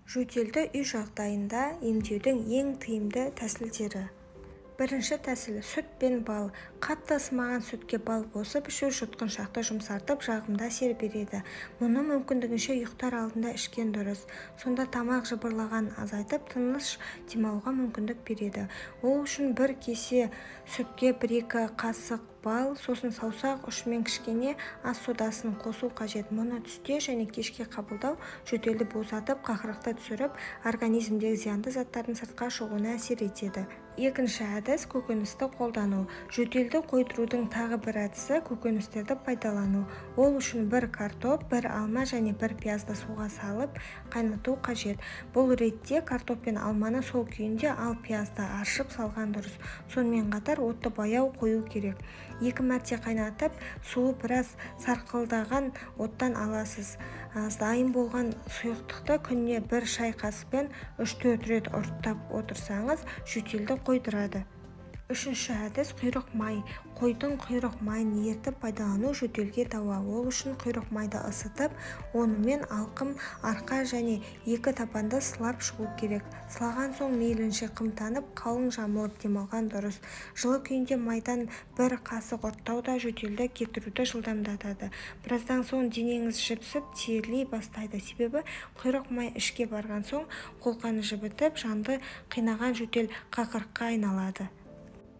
Жөтелді үй жағдайында емдеудің ең тиімді тәсілдері. Бірінші тәсіл – сүт пен бал. Қатты ысымаған сүтке бал қосып ішу жұтқыншақты жұмсартып, жағымды әсер береді. Мұны мүмкіндігінше ұйықтар алдында ішкен дұрыс. Сонда тамақ жыбырлағанын азайтып, тыныш демалуға мүмкіндік береді. Ол үшін бір кесе сүтке 1-2 қасық бал, сосын саусақ ұшымен кішкене ас содасын қосу қажет. Мұны түсте және кешке қабылдау жөтелді босатып, қақырықты түсіріп, организмдегі зиянды заттардың сыртқа шығуына әсер етеді. Екінші әдіс – көкөністі қолдану. Жөтелді қойдырудың тағы бір әдісі – көкөністерді пайдалану. Ол үшін 1 картоп, 1 алма және 1 пиязды суға салып қайнату қажет. Бұл ретте картоп пен алманы сол күйінде, ал пиязды аршып салған дұрыс. Сонымен қатар отты баяу қою керек. 2 мәрте қайнатып, суы біраз сарқылдаған оттан аласыз. Дайын болған сұйықтықты күніне 1 шай қасықпен 3-4 рет ұрттап отырсаңыз, жөтелді қойдырады. Үшінші әдіс – құйрық май. Қойдың құйрық майын ертіп пайдалану жөтелге дауа. Ол үшін құйрық майды ысытып, онымен алқым, арқа және 2 табанды сылап шығу керек. Сылаған соң мейлінше қымтанып, қалың жамылып демалған дұрыс. Жылы күйінде майдан 1 қасық ұрттау да жөтелді кетіруді жылдамдатады. Біраздан соң денеңіз жіпсіп, терлей бастайды. Себебі құйрық май ішке барған соң қолқаны жібітіп, жанды қинаған жөтел қақырыққа айналады.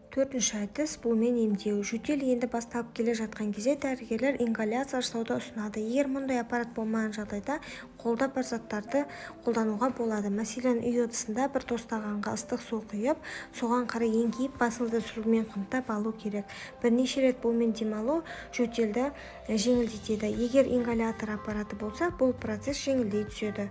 Төртінші әдіс – бумен емдеу. Жөтел енді басталып келе жатқан кезде дәрігерлер ингаляция жасауды ұсынады. Егер мұндай аппарат болмаған жағдайда, қолда бар заттарды қолдануға болады. Мәселен, үй ыдысында бір тостағанға ыстық су құйып, соған қарай еңкейіп, басыңызды сүлгімен қымтап алу керек. Бірнеше рет бумен демалу жөтелді жеңілдетеді. Егер ингалятор аппараты болса, бұл процесс жеңілдей түседі.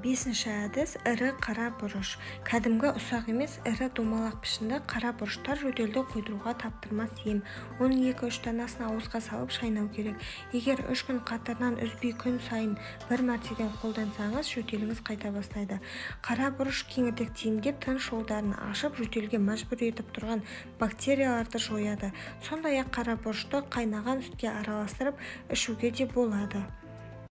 Бесінші әдіс – ірі қара бұрыш. Кәдімгі ұсақ емес, ірі домалақ пішінді қара бұрыштар жөтелді қойдыруға таптырмас ем. Оның 2-3 данасын ауызға салып шайнау керек. Егер 3 күн қатарынан үзбей күн сайын 1 мәртеден қолдансаңыз, жөтеліңіз қайта бастайды. Қара бұрыш кеңірдекті емдеп, тыныс жолдарын ашып, жөтелге мәжбүр етіп тұрған бактерияларды жояды. Сондай-ақ қара бұрышты қайнаған сүтке араластырып ішуге де болады.